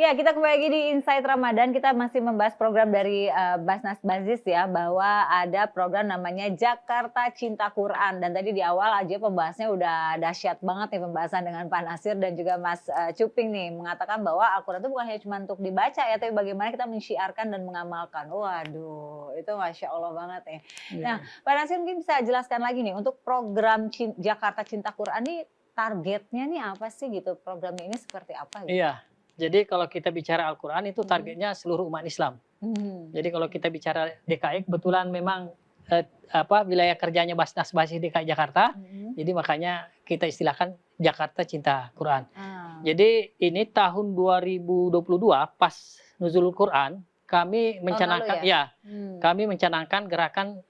Ya, kita kembali lagi di Insight Ramadan. Kita masih membahas program dari Basnas Bazis ya, bahwa ada program namanya Jakarta Cinta Quran. Dan tadi di awal aja pembahasnya udah dahsyat banget nih pembahasan dengan Pak Nasir dan juga Mas Cuping nih. Mengatakan bahwa Al-Quran itu bukan hanya cuma untuk dibaca ya, tapi bagaimana kita mensyiarkan dan mengamalkan. Waduh, itu Masya Allah banget ya. Nah, Pak Nasir mungkin bisa jelaskan lagi nih, untuk program Jakarta Cinta Quran ini targetnya nih apa sih gitu? Programnya ini seperti apa gitu? Iya, jadi kalau kita bicara Al-Quran itu targetnya seluruh umat Islam. Jadi kalau kita bicara DKI, kebetulan memang wilayah kerjanya Basnas Bazis DKI Jakarta, jadi makanya kita istilahkan Jakarta Cinta Quran. Jadi ini tahun 2022 pas Nuzulul Quran, kami mencanangkan kami mencanangkan gerakan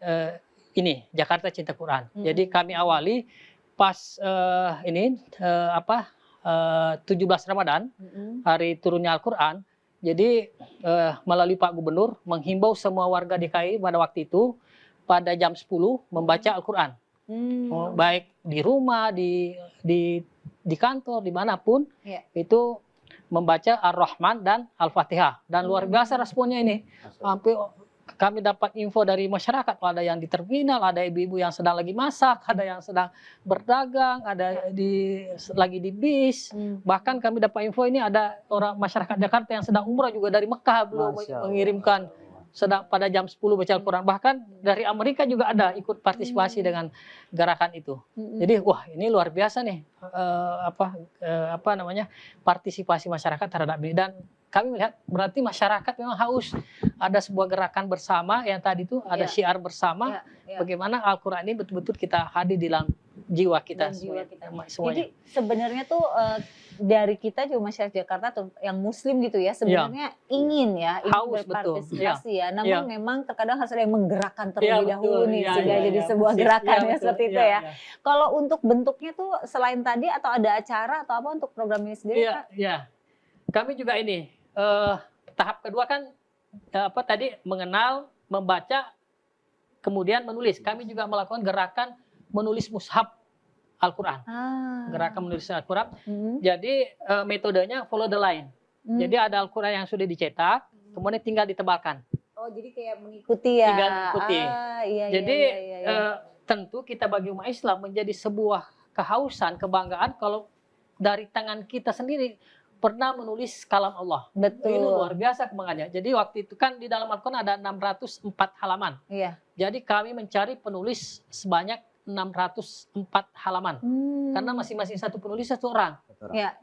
ini Jakarta Cinta Quran. Jadi kami awali pas 17 Ramadan, hari turunnya Al-Quran. Jadi melalui Pak Gubernur menghimbau semua warga DKI pada waktu itu pada jam 10 membaca Al-Quran. Baik di rumah, di kantor, dimanapun, itu membaca Ar-Rahman dan Al-Fatihah. Dan luar biasa responnya ini. Sampai kami dapat info dari masyarakat, ada yang di terminal, ada ibu-ibu yang sedang lagi masak, ada yang sedang berdagang, ada lagi di bis. Bahkan kami dapat info ini ada orang masyarakat Jakarta yang sedang umrah juga dari Mekah belum mengirimkan sedang pada jam 10 baca Al-Quran. Bahkan dari Amerika juga ada ikut partisipasi dengan gerakan itu. Jadi wah, ini luar biasa nih partisipasi masyarakat terhadap ini. Dan kami melihat berarti masyarakat memang haus ada sebuah gerakan bersama yang tadi itu ada syiar bersama, bagaimana Al-Quran ini betul-betul kita hadir di dalam jiwa kita semuanya. Jadi sebenarnya tuh dari kita juga masyarakat Jakarta tuh yang Muslim gitu ya, sebenarnya ingin haus berpartisipasi ya. Namun memang terkadang harus ada yang menggerakkan terlebih dahulu nih sehingga jadi sebuah gerakan ya seperti itu ya. Kalau untuk bentuknya tuh selain tadi atau ada acara atau apa untuk program ini sendiri Pak? Kami juga ini tahap kedua kan tadi mengenal, membaca, kemudian menulis. Kami juga melakukan gerakan menulis mushaf Al-Quran. Gerakan menulis Al-Quran. Jadi metodenya follow the line. Jadi ada Al-Quran yang sudah dicetak, kemudian tinggal ditebalkan. Oh, jadi kayak mengikuti ya. Tinggal mengikuti. Jadi tentu kita bagi umat Islam menjadi sebuah kehausan, kebanggaan kalau dari tangan kita sendiri pernah menulis kalam Allah. Betul. Ini luar biasa kebanggaannya. Jadi waktu itu kan di dalam Al-Quran ada 604 halaman. Jadi kami mencari penulis sebanyak 604 halaman. Karena masing-masing satu penulis satu orang.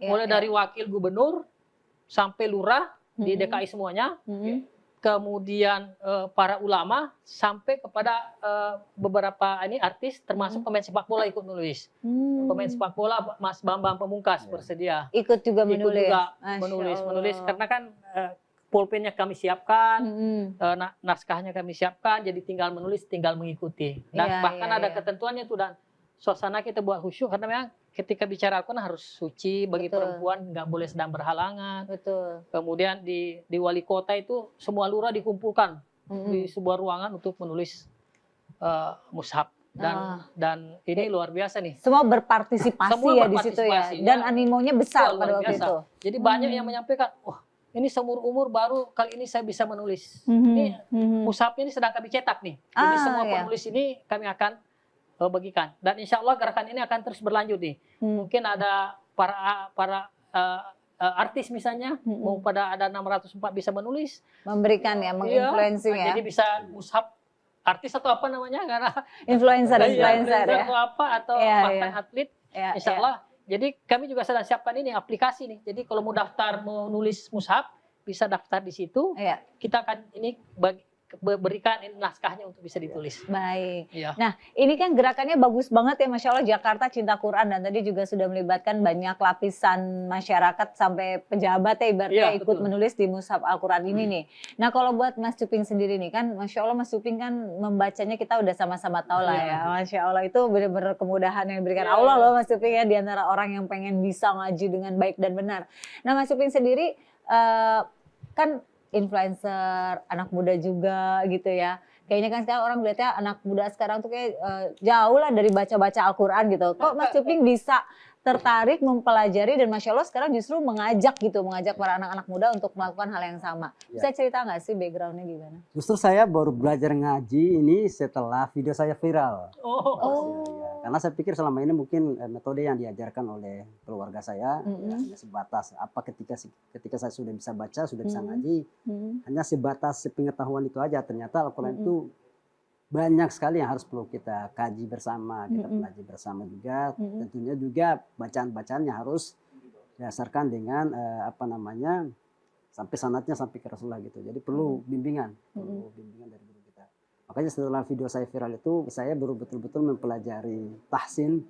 Mulai dari wakil gubernur sampai lurah di DKI semuanya. Kemudian para ulama sampai kepada beberapa artis termasuk pemain sepak bola ikut nulis. Pemain sepak bola Mas Bambang Pamungkas bersedia ikut juga menulis. Menulis karena kan pulpennya kami siapkan, naskahnya kami siapkan, jadi tinggal menulis, tinggal mengikuti. Dan bahkan ada ketentuannya tuh, dan suasana kita buat khusyuk karena memang ketika bicara Al-Quran harus suci, bagi perempuan nggak boleh sedang berhalangan. Kemudian di wali kota itu semua lurah dikumpulkan di sebuah ruangan untuk menulis mushaf. Dan ini luar biasa nih. Semua berpartisipasi di situ ya. Dan animonya besar pada waktu itu. Jadi banyak yang menyampaikan, wah ini seumur umur baru kali ini saya bisa menulis. Ini mushafnya ini sedang kami cetak nih. Jadi semua penulis ini kami akan bagikan. Dan insya Allah gerakan ini akan terus berlanjut nih. Mungkin ada para artis misalnya, mau pada ada 604 bisa menulis. Memberikan menginfluencing ya. Jadi bisa mushaf artis atau apa namanya, karena influencer ya. Atau apa, atau bahkan atlet. Insya Allah. Jadi kami juga sedang siapkan ini aplikasi nih. Jadi kalau mau daftar, mau nulis mushaf, bisa daftar di situ. Kita akan ini berikan naskahnya untuk bisa ditulis. Baik. Nah, ini kan gerakannya bagus banget ya, Masya Allah, Jakarta Cinta Quran. Dan tadi juga sudah melibatkan banyak lapisan masyarakat sampai pejabat ya ibaratnya ikut menulis di mushaf Al-Quran ini nih. Nah, kalau buat Mas Cuping sendiri nih kan, Masya Allah Mas Cuping kan membacanya kita udah sama-sama tahu lah ya. Masya Allah, itu benar-benar kemudahan yang diberikan Allah loh Mas Cuping ya, di antara orang yang pengen bisa ngaji dengan baik dan benar. Nah, Mas Cuping sendiri kan influencer, anak muda juga gitu ya. Kayaknya kan sekarang orang lihatnya anak muda sekarang tuh kayak jauh lah dari baca-baca Al-Quran gitu. Kok Mas Cuping bisa tertarik mempelajari dan Masya Allah sekarang justru mengajak para anak-anak muda untuk melakukan hal yang sama. Bisa cerita nggak sih backgroundnya gimana? Justru saya baru belajar ngaji ini setelah video saya viral. Ya, karena saya pikir selama ini mungkin metode yang diajarkan oleh keluarga saya ya, hanya sebatas apa ketika saya sudah bisa baca, sudah bisa ngaji, hanya sebatas sepengetahuan itu aja. Ternyata Al-Quran itu banyak sekali yang harus perlu kita kaji bersama, kita pelajari bersama juga. Tentunya juga bacaan-bacaannya harus didasarkan dengan sampai sanadnya sampai ke Rasulullah gitu. Jadi perlu bimbingan dari guru kita. Makanya setelah video saya viral itu, saya baru betul-betul mempelajari tahsin,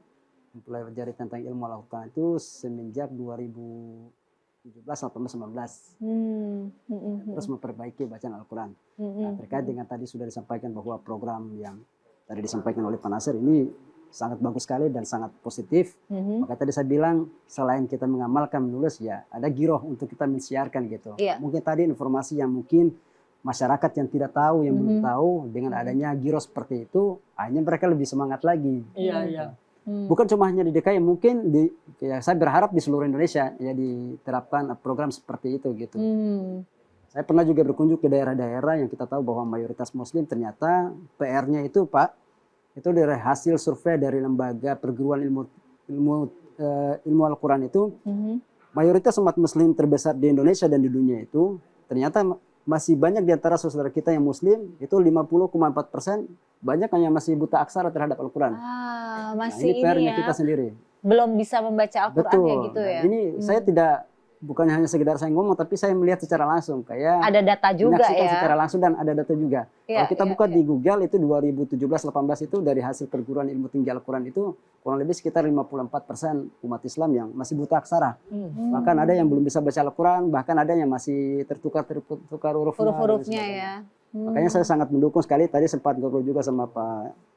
mempelajari tentang ilmu Al-Quran itu semenjak 2017, 18, 19. Terus memperbaiki bacaan Al-Quran. Nah, terkait dengan tadi sudah disampaikan bahwa program yang tadi disampaikan oleh Pak Nasir ini sangat bagus sekali dan sangat positif. Maka tadi saya bilang selain kita mengamalkan menulis ya ada giroh untuk kita mensiarkan gitu. Mungkin tadi informasi yang mungkin masyarakat yang tidak tahu, yang belum tahu, dengan adanya giroh seperti itu, akhirnya mereka lebih semangat lagi. Bukan cuma hanya di DKI, mungkin saya berharap di seluruh Indonesia ya diterapkan program seperti itu gitu. Saya pernah juga berkunjung ke daerah-daerah yang kita tahu bahwa mayoritas Muslim, ternyata PR-nya itu Pak, itu dari hasil survei dari lembaga perguruan ilmu Al-Quran itu, mayoritas umat Muslim terbesar di Indonesia dan di dunia itu ternyata masih banyak di antara saudara kita yang Muslim itu 50,4% banyak yang masih buta aksara terhadap Al-Quran. Masih ini PR-nya ya, kita sendiri. Belum bisa membaca Al-Qurannya gitu ya. Ini saya tidak, bukan hanya sekedar saya ngomong, tapi saya melihat secara langsung. Kayak ada data juga menyaksikan ya. secara langsung dan ada data juga. Kalau kita buka di Google itu 2017-18 itu dari hasil perguruan ilmu tinggi Al-Quran itu kurang lebih sekitar 54% umat Islam yang masih buta aksara. Bahkan ada yang belum bisa baca Al-Quran, bahkan ada yang masih tertukar huruf-hurufnya ya. Makanya saya sangat mendukung sekali, tadi sempat ngobrol juga sama Pak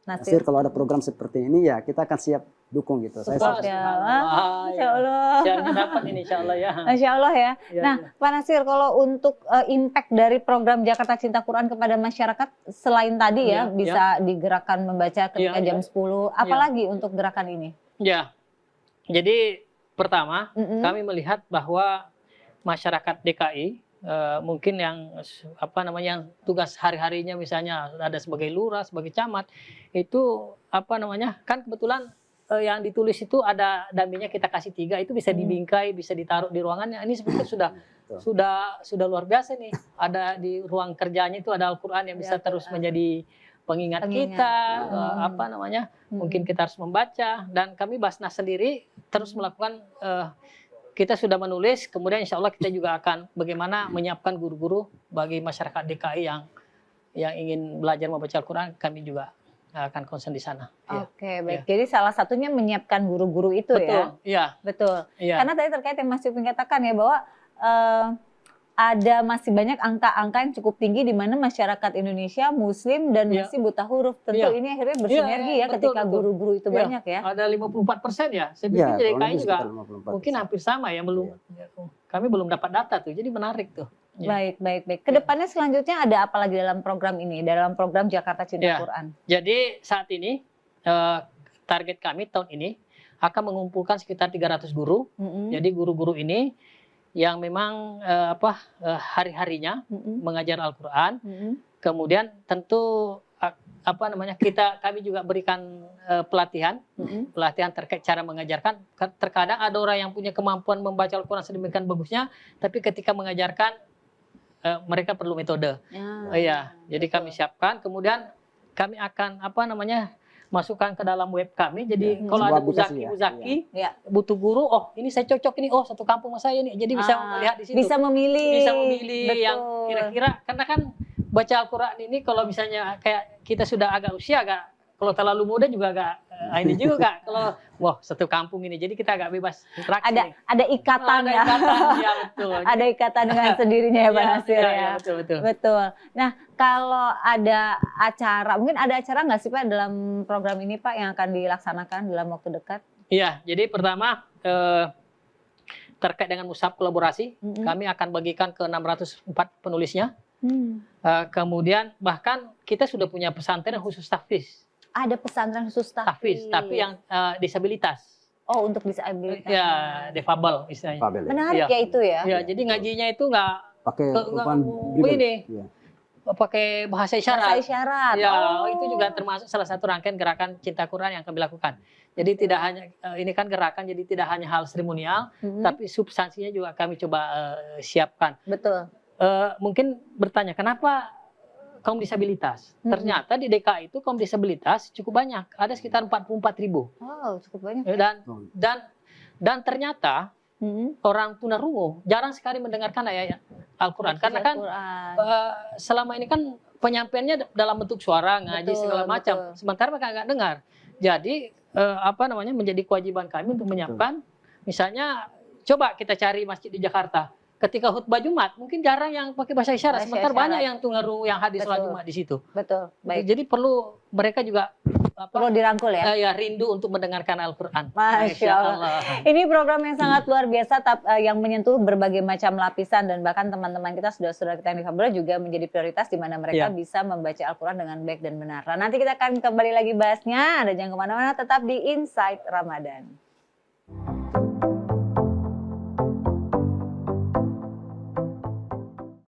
Nasir, kalau ada program seperti ini ya kita akan siap dukung gitu. Saya Masya Allah. Siarnya dapat ini Insya Allah ya. Masya Allah ya. Nah Pak Nasir, kalau untuk impact dari program Jakarta Cinta Quran kepada masyarakat selain tadi ya bisa digerakkan membaca ketika jam 10, apalagi untuk gerakan ini? Ya, jadi pertama kami melihat bahwa masyarakat DKI mungkin yang tugas hari-harinya misalnya ada sebagai lurah, sebagai camat, itu kan kebetulan yang ditulis itu ada daminya kita kasih 3, itu bisa dibingkai, bisa ditaruh di ruangannya. Ini sebenarnya sudah luar biasa nih. Ada di ruang kerjanya itu ada Al-Quran yang bisa terus menjadi pengingat kita, mungkin kita harus membaca, dan kami Basnas sendiri terus melakukan kita sudah menulis, kemudian insya Allah kita juga akan bagaimana menyiapkan guru-guru bagi masyarakat DKI yang ingin belajar membaca Al-Quran, kami juga akan konsen di sana. Oke, baik. Jadi salah satunya menyiapkan guru-guru itu ya? Betul. Karena tadi terkait yang Mas Cuping katakan ya bahwa ada masih banyak angka-angka yang cukup tinggi di mana masyarakat Indonesia Muslim dan masih buta huruf. Tentu ini akhirnya bersinergi ketika guru-guru itu banyak ya. Ada 54% ya. Saya pikir DKI juga mungkin hampir sama ya. Kami belum dapat data tuh, jadi menarik tuh. Baik. Kedepannya selanjutnya ada apa lagi dalam program ini, dalam program Jakarta Cinta Quran? Jadi saat ini target kami tahun ini akan mengumpulkan sekitar 300 guru. Jadi guru-guru ini yang memang hari-harinya mengajar Al-Quran, kemudian tentu kami juga berikan pelatihan terkait cara mengajarkan. Terkadang ada orang yang punya kemampuan membaca Al-Quran sedemikian bagusnya, tapi ketika mengajarkan mereka perlu metode. Jadi kami siapkan, kemudian kami akan masukkan ke dalam web kami. Jadi kalau ada Uzaki butuh guru, oh ini saya cocok ini, oh satu kampung sama saya nih. Jadi bisa melihat di situ. Bisa memilih yang kira-kira, karena kan baca Al-Quran ini kalau misalnya kayak kita sudah agak usia, kalau terlalu muda juga agak ini juga kalau satu kampung ini, jadi kita agak bebas interaksi. Ada ikatan ya. Betul. Ada ikatan dengan sendirinya ya Pak Nasir ya. Betul. Nah kalau ada acara, mungkin ada acara nggak sih Pak dalam program ini Pak yang akan dilaksanakan dalam waktu dekat? Iya, jadi pertama terkait dengan mushaf kolaborasi, kami akan bagikan ke 604 penulisnya. Kemudian bahkan kita sudah punya pesantren khusus tahfiz. Ada pesantren khusus tahfiz. Tapi yang disabilitas. Oh, untuk disabilitas. Ya, defable istilahnya. Fabel ya. Menarik ya itu ya. Ya, jadi ngajinya itu nggak Pakai urutan begini. Iya. Pakai bahasa isyarat. Bahasa isyarat. Ya, Oh. itu juga termasuk salah satu rangkaian gerakan cinta Quran yang kami lakukan. Jadi tidak hanya ini kan gerakan, jadi tidak hanya hal seremonial, tapi substansinya juga kami coba siapkan. Betul. Mungkin bertanya kenapa kaum disabilitas? Ternyata di DKI itu kaum disabilitas cukup banyak, ada sekitar 44.000. Oh, cukup banyak. Dan ternyata orang tunarungu jarang sekali mendengarkan ayat Al-Quran karena kan selama ini kan penyampaiannya dalam bentuk suara, ngaji segala macam. Sementara mereka nggak dengar. Jadi menjadi kewajiban kami untuk menyiapkan. Misalnya coba kita cari masjid di Jakarta. Ketika khutbah Jumat mungkin jarang yang pakai bahasa isyarat. Sementara banyak yang tunarungu yang hadir sholat Jumat di situ. Betul. Baik. Jadi perlu mereka juga perlu dirangkul ya. Ya rindu untuk mendengarkan Al-Quran. Masya Allah. Ini program yang sangat luar biasa, yang menyentuh berbagai macam lapisan dan bahkan teman-teman kita saudara-saudara kita yang difabel juga menjadi prioritas di mana mereka bisa membaca Al-Quran dengan baik dan benar. Nah, nanti kita akan kembali lagi bahasnya. Ada jangan kemana-mana, tetap di Insight Ramadan.